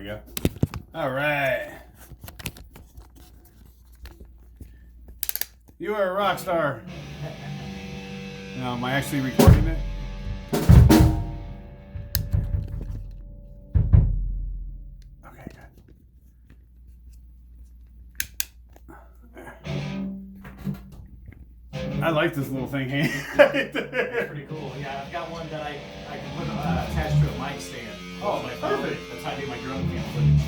go. All right. You are a rock star. Now, am I actually recording it? Okay, good. I like this little thing. That's pretty cool. Yeah, I've got one that I can put attached to a mic stand. Oh, my perfect. That's how I do my drone cam footage.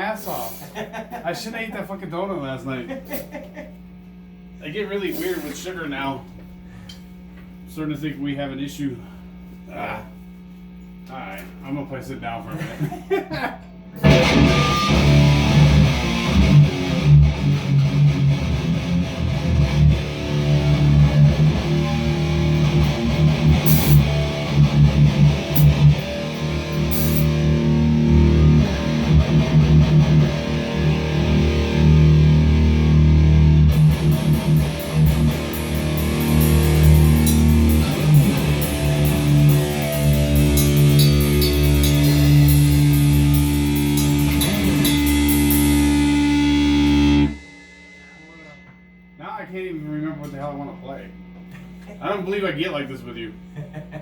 ass off. I shouldn't have ate that fucking donut last night. I get really weird with sugar now. I'm starting to think we have an issue. Alright, I'm gonna play sit down for a minute. Now I can't even remember what the hell I want to play. I don't believe I get like this with you.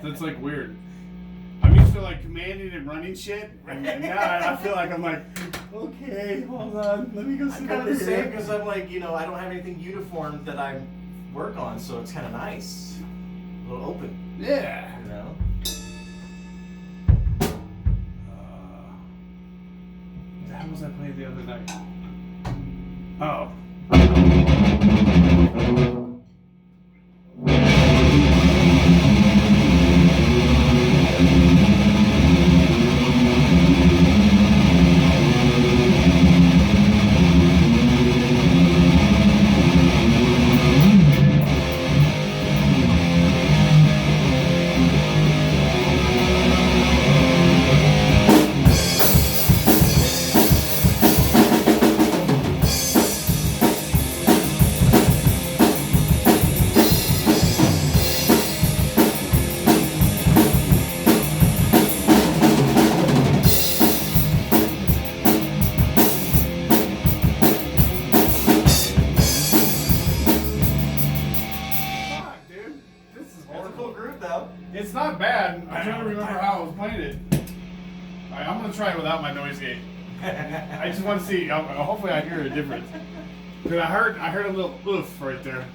That's like weird. I'm used to like commanding and running shit, and now I feel like I'm like, okay, hold on, let me go sit I'm kind over of the same here. because I'm like, you know, I don't have anything uniform that I work on, so it's kind of nice. A little open, Yeah. you know? How was I playing the other night? Oh. Fuck, dude. This is It's a horrible. cool group, though. It's not bad. I'm trying to remember how I was playing it. Alright, I'm gonna try it without my noise gate. I just want to see. Hopefully, I hear a difference. Cause I heard a little oof right there.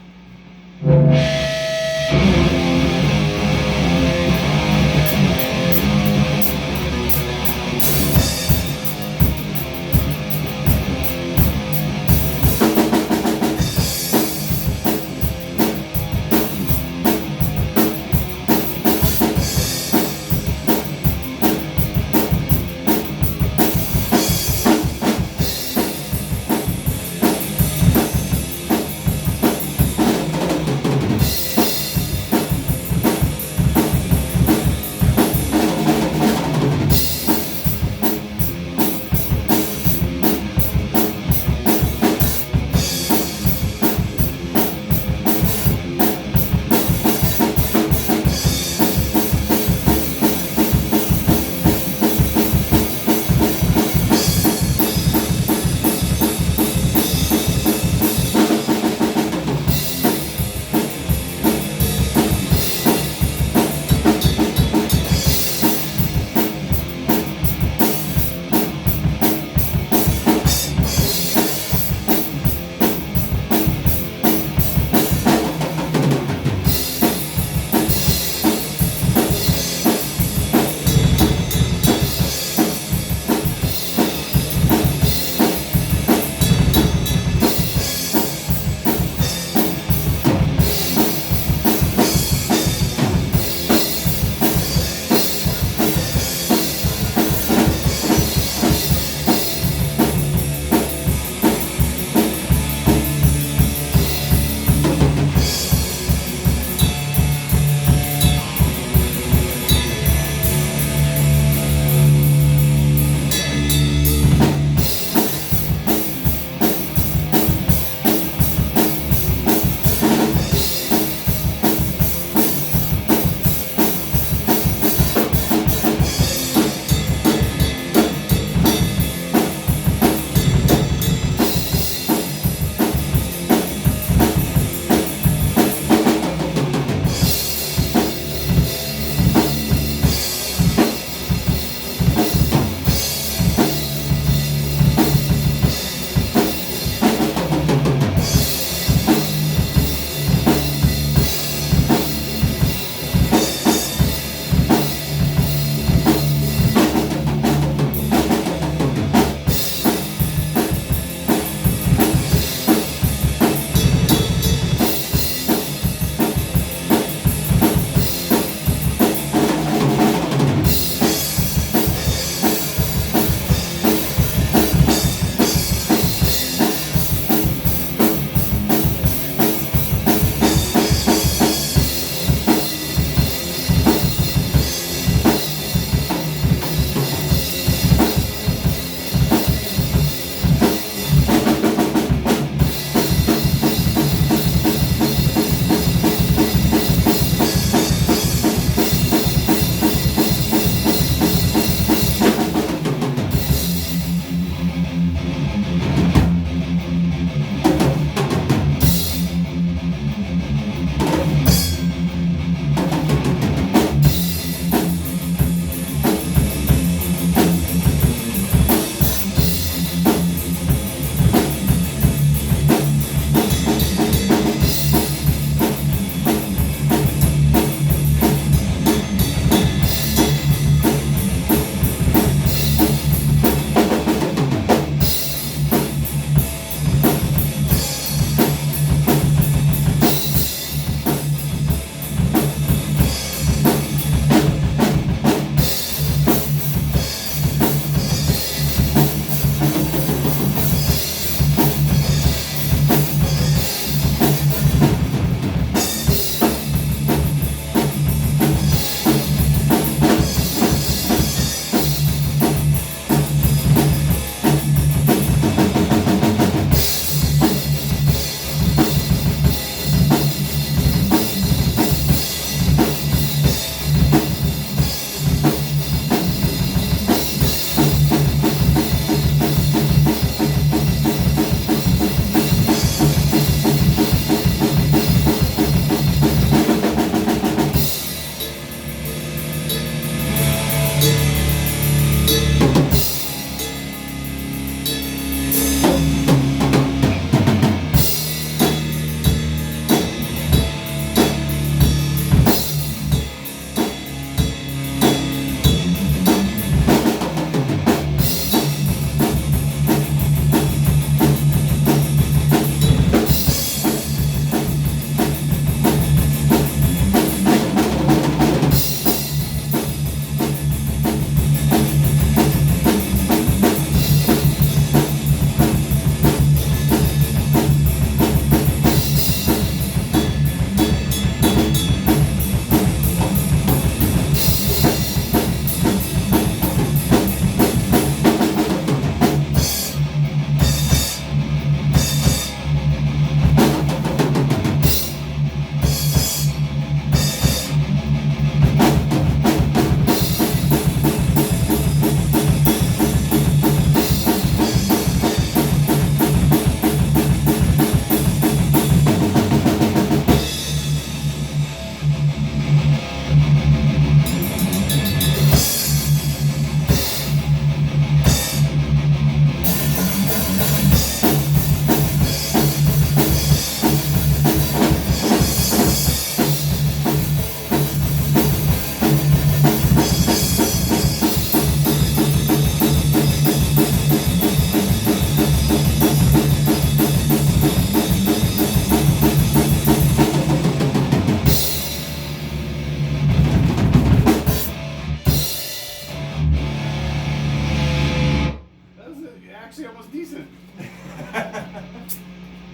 decent.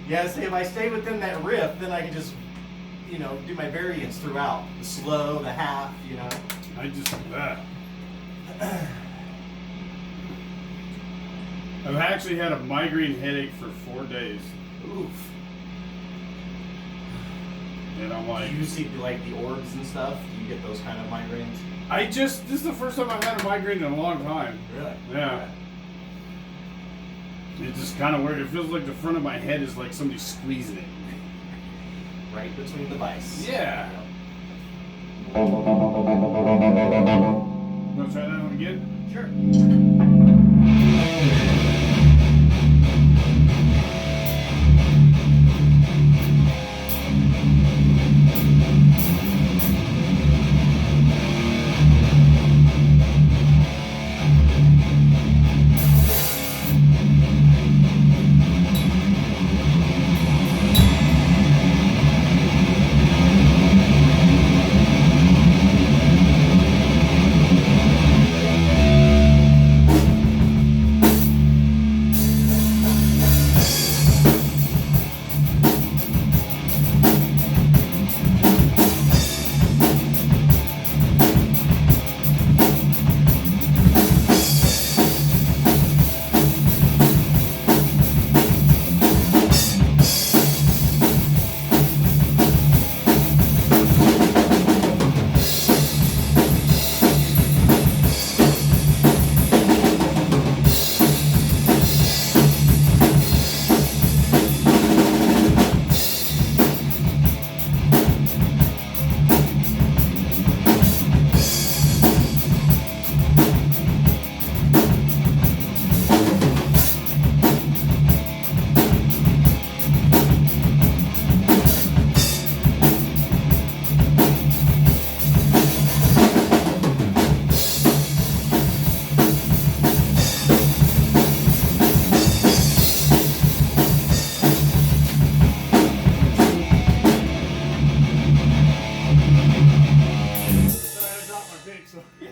Yeah, see, if I stay within that riff, then I can just, do my variants throughout. The slow, the half, I just, I've actually had a migraine headache for 4 days. Oof. And I'm like... Do you see, like, the orbs and stuff? Do you get those kind of migraines? this is the first time I've had a migraine in a long time. Really? Yeah. It's just kind of weird. It feels like the front of my head is like somebody squeezing it. Right between the vice. Yeah. Yep. Want to try that one again? Sure.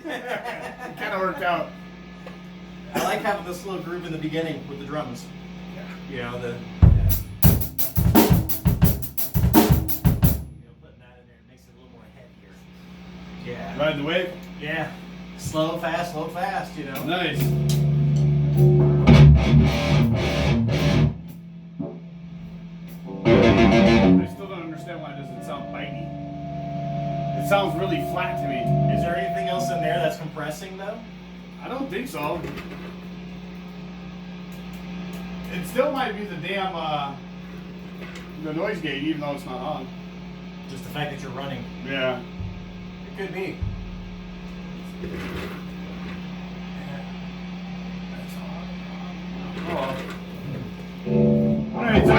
It kind of worked out. I like having this little groove in the beginning with the drums. Yeah. Putting that in there makes it a little more heavier. Yeah. Ride the wave? Yeah. Slow, fast, Nice. I still don't understand why it doesn't sound bitey. It sounds really flat to me. Is there anything else in there that's compressing though? I don't think so. It still might be the damn the noise gate, even though it's not on. Just the fact that you're running. Yeah. It could be. Oh. All right, so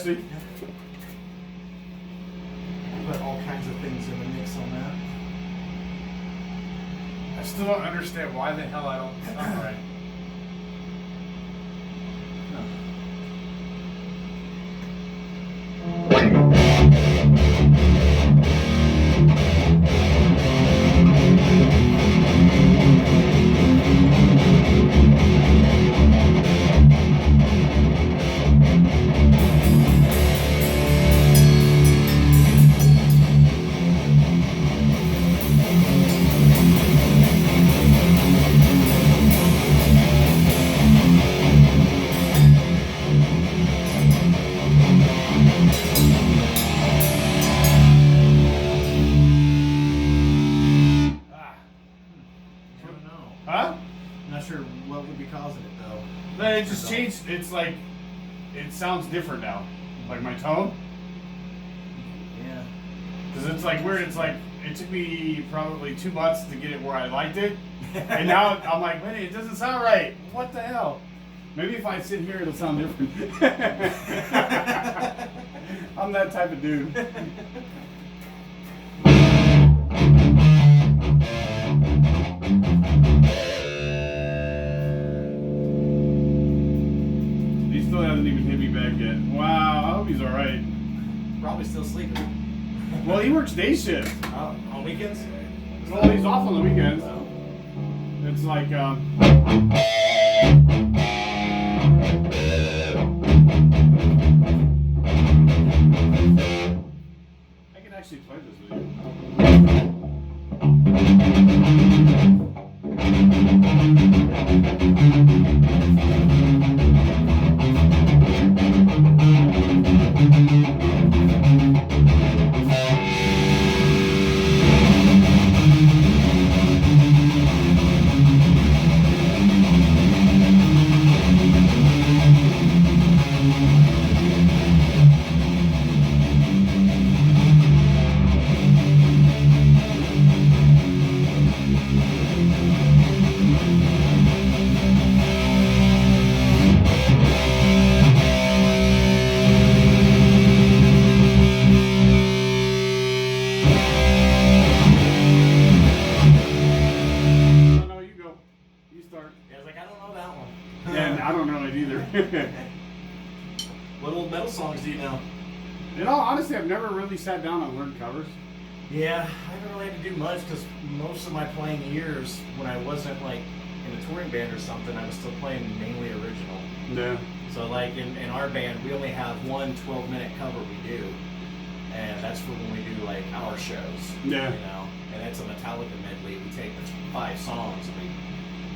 actually. Put all kinds of things in the mix on that. I still don't understand why the hell I don't sound right. Huh? I'm not sure what would be causing it though. No, it just changed. It's like, it sounds different now. Like my tone. Yeah. Because it's like weird. It's like, it took me probably 2 months to get it where I liked it. And now I'm like, wait, it doesn't sound right. What the hell? Maybe if I sit here, it'll sound different. I'm that type of dude. He still hasn't even hit me back yet. Wow, I hope he's alright. Probably still sleeping. Well, he works day shift. Oh, on weekends? Well, he's off on the weekends. Oh. It's like, I can actually play this with What old metal songs do you know? In all honesty, I've never really sat down and learned covers. Yeah, I haven't really had to do much because most of my playing years, when I wasn't like in a touring band or something, I was still playing mainly original. Yeah. So like in our band, we only have one 12-minute cover we do, and that's for when we do like our shows. Yeah. You know, and it's a Metallica medley. We take the 5 songs and we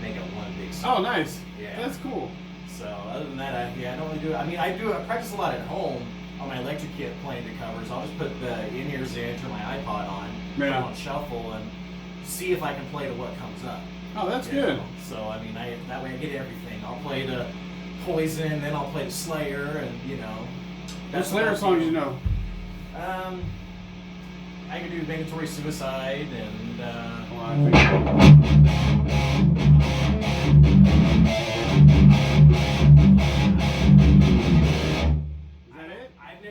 make it one big Oh, song. nice. Yeah. That's cool. So other than that, I don't really do it. I mean, I practice a lot at home on my electric kit playing the covers. I'll just put the in-ears in, turn my iPod on, put it Yeah. on shuffle, and see if I can play to what comes up. Oh, that's You good. know? So I mean, that way I get everything. I'll play the Poison, then I'll play the Slayer, and you know. What Slayer songs you know? I can do Mandatory Suicide and. Well, I think.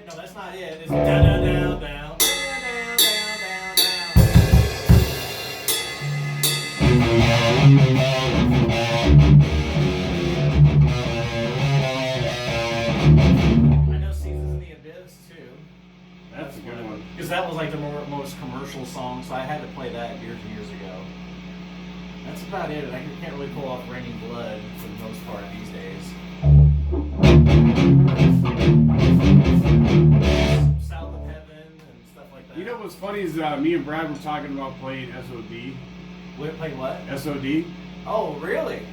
No, that's not it. It's down, down, down, down, down, down, down. I know Seasons in the Abyss too. That's a good one. Because that was like the most commercial song, so I had to play that years and years ago. That's about it. I can't really pull off Raining Blood for the most part these days. South of Heaven and stuff like that. You know what's funny is me and Brad were talking about playing SOD. We play what? SOD. Oh, really?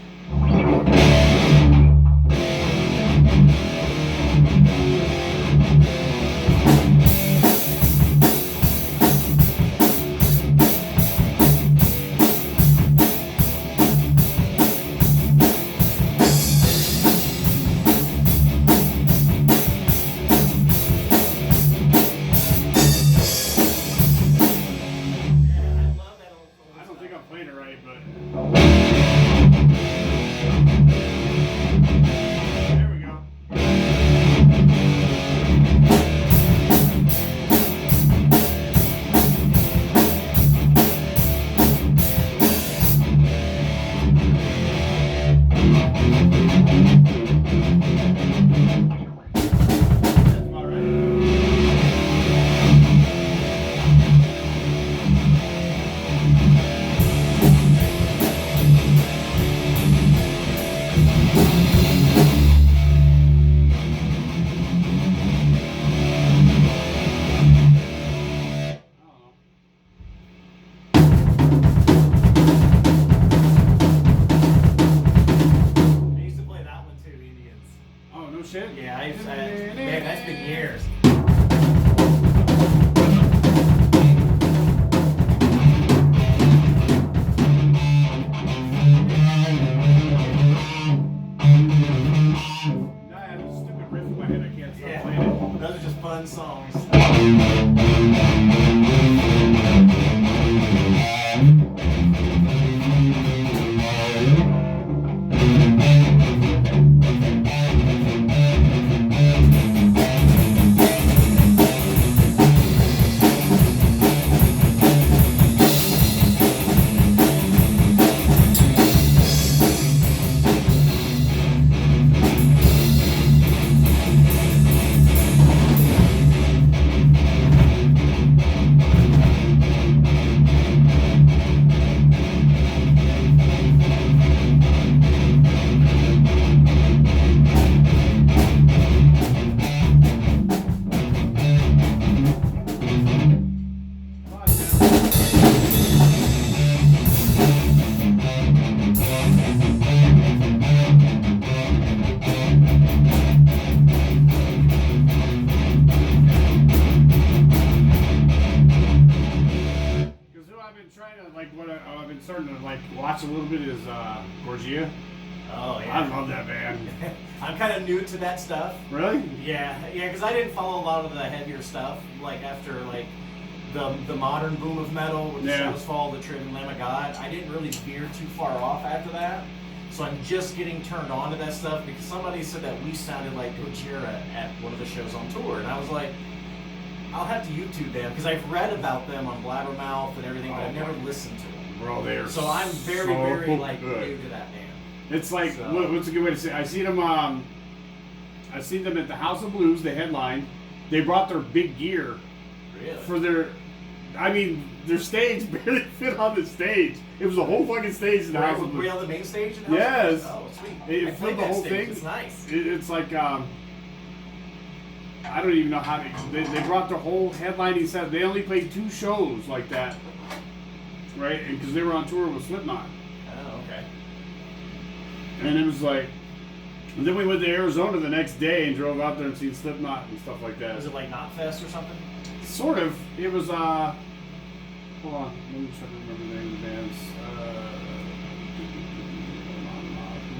I don't think I'm playing it right, but there we go. starting to like watch a little bit is Gorgia. Oh yeah. I love that band. I'm kind of new to that stuff. Really? Yeah, because I didn't follow a lot of the heavier stuff. Like after like the modern boom of metal with the Shadows Fall, the Trivium Lamb of God, I didn't really veer too far off after that. So I'm just getting turned on to that stuff because somebody said that we sounded like Gojira at one of the shows on tour, and I was like, I'll have to YouTube them because I've read about them on Blabbermouth and everything, but I've never listened to them. Bro, they are so I'm very, so very like good. new to that band. It's like what's a good way to say it? I seen them at the House of Blues. They headlined. They brought their big gear for their. I mean, their stage barely fit on the stage. It was a whole fucking stage in the House of Blues. Were we on the main stage? In the House of Blues? Oh, sweet. It filled the whole thing. It's nice. It's like I don't even know how they brought their whole headlining set. They only played 2 shows like that, right? And because they were on tour with Slipknot. Oh, okay. And it was like, and then we went to Arizona the next day and drove out there and seen Slipknot and stuff like that. Was it like Knotfest or something? Sort of. It was, hold on, let me try to remember the name of the bands.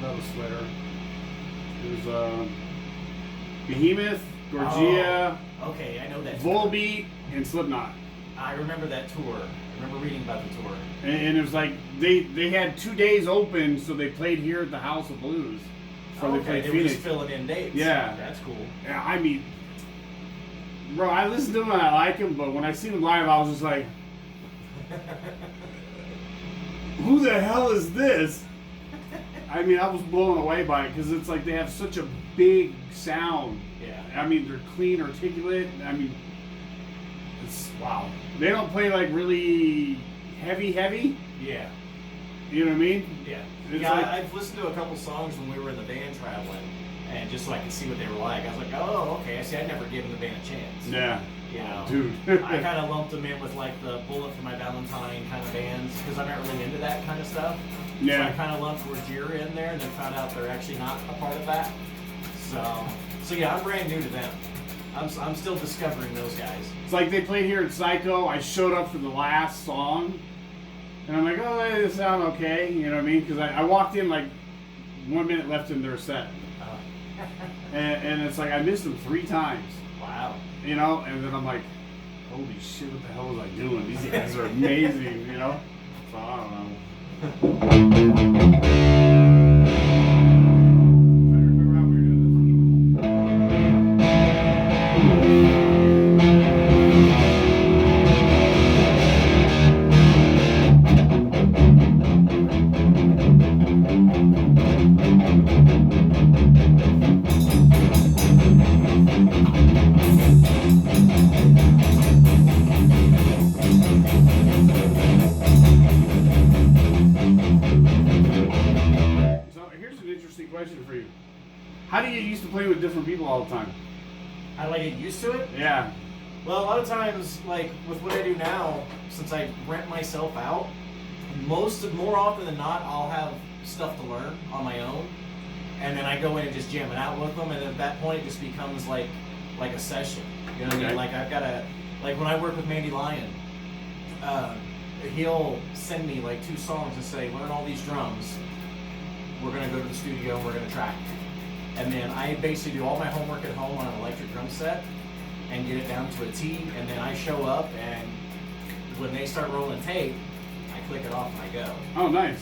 That was Slayer. It was, Behemoth, Gorgia, okay, I know that. Volbeat, and Slipknot. I remember that tour. I remember reading about the tour. And it was like, they had 2 days open, so they played here at the House of Blues. Before they played they Phoenix. were just filling in dates. Yeah. That's cool. Yeah, I mean, bro, I listen to them and I like them, but when I see them live, I was just like, who the hell is this? I mean, I was blown away by it because it's like they have such a big sound. Yeah. I mean, they're clean, articulate. I mean, it's wow. They don't play like really heavy. Yeah. You know what I mean? Yeah. It's yeah, like, I've listened to a couple songs when we were in the van traveling, and just so I could see what they were like. I was like, oh, okay. I see. I'd never given the band a chance. Yeah. You know, dude. I kind of lumped them in with like the Bullet for My Valentine kind of bands because I'm not really into that kind of stuff. Yeah. So I kind of lumped Gorgia in there, and then found out they're actually not a part of that. So yeah, I'm brand new to them. I'm still discovering those guys. It's like they played here at Psycho. I showed up for the last song, and I'm like, oh, they sound okay. You know what I mean? Because I walked in like 1 minute left in their set. And it's like I missed them 3 times. Wow. You know, and then I'm like, holy shit, what the hell was I doing? These guys are amazing, you know? So I don't know. Trying to remember how we were doing question for you. How do you used to play with different people all the time? How do I get used to it? Yeah. Well, a lot of times, like with what I do now, since I rent myself out, more often than not, I'll have stuff to learn on my own, and then I go in and just jam it out with them, and at that point, it just becomes like a session. You know what I mean? Like I've got like when I work with Mandy Lyon, he'll send me like 2 songs and say, learn all these drums. We're gonna go to the studio and we're gonna track. And then I basically do all my homework at home on an electric drum set and get it down to a T, and then I show up, and when they start rolling tape, I click it off and I go. Oh, nice.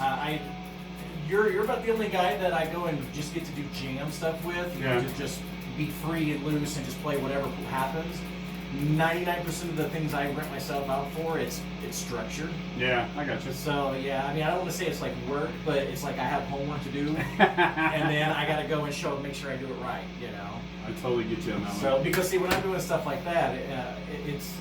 You're about the only guy that I go and just get to do jam stuff with. You know, to just be free and loose and just play whatever happens. 99% of the things I rent myself out for, it's structured. Yeah, I got you. So yeah, I mean, I don't want to say it's like work, but it's like I have homework to do, and then I got to go and show and make sure I do it right. You know. I totally get you on that one. So because see, when I'm doing stuff like that, it's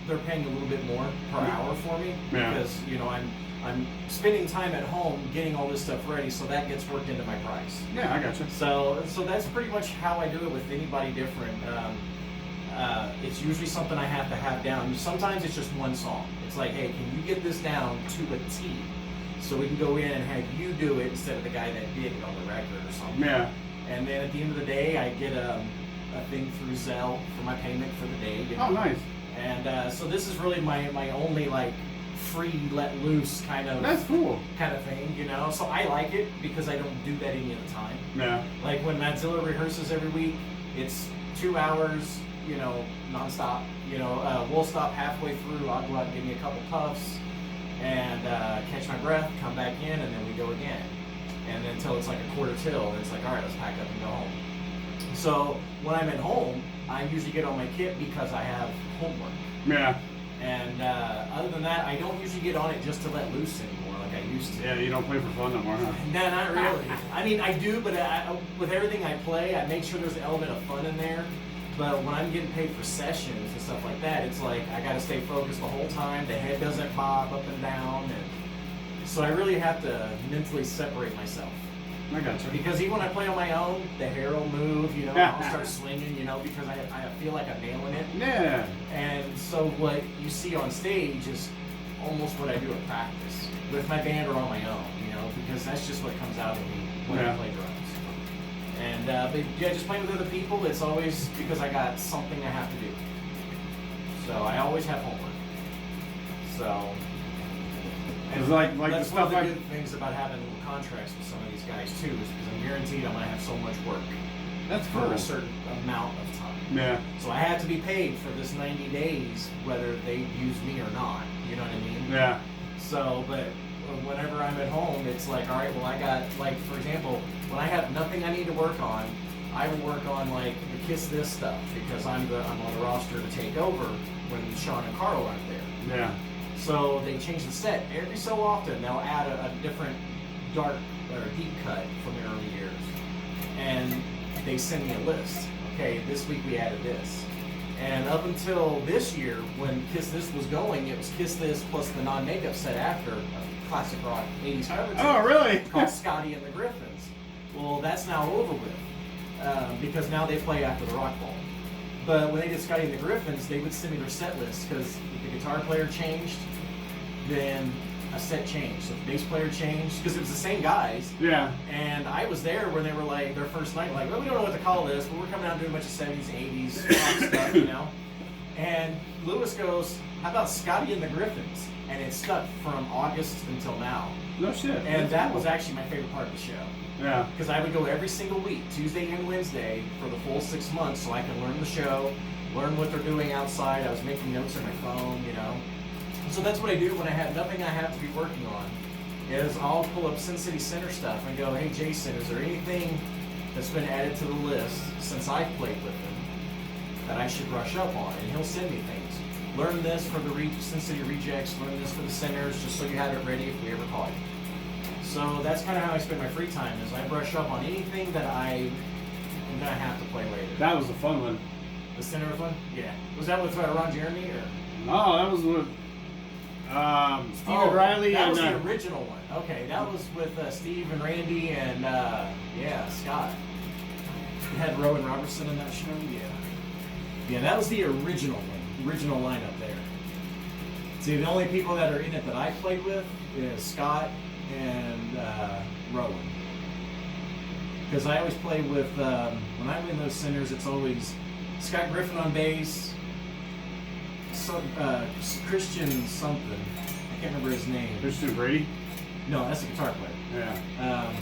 they're paying a little bit more per hour for me because you know I'm spending time at home getting all this stuff ready, so that gets worked into my price. Yeah, I got you. So that's pretty much how I do it with anybody different. It's usually something I have to have down. Sometimes it's just one song. It's like, hey, can you get this down to a T so we can go in and have you do it instead of the guy that did it on the record or something. Yeah. And then at the end of the day, I get a thing through Zelle for my payment for the day. You know? Oh, nice. And so this is really my only like free, let loose kind of That's cool. thing, you know. So I like it because I don't do that any other time. Yeah. Like when Madzilla rehearses every week, it's 2 hours, you know, nonstop. You know, we'll stop halfway through. I'll go out and give me a couple puffs and catch my breath, come back in, and then we go again. And then until it's like a quarter till, and it's like, all right, let's pack up and go home. So when I'm at home, I usually get on my kit because I have homework. Yeah. And other than that, I don't usually get on it just to let loose anymore like I used to. Yeah, you don't play for fun no more, huh? No, not really. I mean, I do, but with everything I play, I make sure there's an element of fun in there. But when I'm getting paid for sessions and stuff like that, it's like I got to stay focused the whole time. The head doesn't bob up and down. And so I really have to mentally separate myself. I got you. Because even when I play on my own, the hair will move, you know, I'll start swinging, you know, because I feel like I'm nailing it. Yeah. And so what you see on stage is almost what I do in practice with my band or on my own, you know, because that's just what comes out of me when I play drums. And but yeah, just playing with other people, it's always because I got something I have to do. So I always have homework. So and it's like that's the one of stuff the good things about having contracts with some of these guys too, is because I'm guaranteed I'm gonna have so much work That's for cool. a certain amount of time. Yeah. So I have to be paid for this 90 days, whether they use me or not. You know what I mean? Yeah. So, but whenever I'm at home, it's like, all right, well, I got, like, for example, when I have nothing I need to work on, I will work on, like, the Kiss This stuff, because I'm on the roster to take over when Sean and Carl aren't there. Yeah. So they change the set. Every so often, they'll add a different dark or deep cut from the early years. And they send me a list. Okay, this week we added this. And up until this year, when Kiss This was going, it was Kiss This plus the non-makeup set after a classic rock 80s hybrid Oh, really? called Scotty and the Griffins. Well, that's now over with because now they play after the Rock Ball. But when they did Scotty and the Griffins, they would send me their set list because if the guitar player changed, then a set changed. So the bass player changed because it was the same guys. Yeah. And I was there when they were like their first night, like, well, we don't know what to call this, but we're coming out and doing a bunch of 70s and 80s rock stuff, you know. And Lewis goes, "How about Scotty and the Griffins?" And it stuck from August until now. No shit. And That's that cool. was actually my favorite part of the show. Yeah. Because I would go every single week, Tuesday and Wednesday, for the full 6 months, so I can learn the show, learn what they're doing outside. I was making notes on my phone, you know. So that's what I do when I have nothing I have to be working on. Is I'll pull up Sin City Center stuff and go, "Hey Jason, is there anything that's been added to the list since I've played with him that I should brush up on?" And he'll send me things. Learn this for the Sin City Rejects, learn this for the Centers, just so you have it ready if we ever call you. So that's kind of how I spend my free time, is I brush up on anything that I'm going to have to play later. That was a fun one. The Center one? Yeah. Was that with Ron Jeremy or? Oh, that was with Stephen Riley that and was the original one. Okay, that was with Steve and Randy and Scott. You had Rowan Robertson in that show. Yeah, that was the original one, the original lineup there. See, the only people that are in it that I played with is Scott and Rowan. Because I always play with when I'm in those centers, it's always Scott Griffin on bass. Christian something. I can't remember his name. Christian Brady? No, that's the guitar player. Yeah.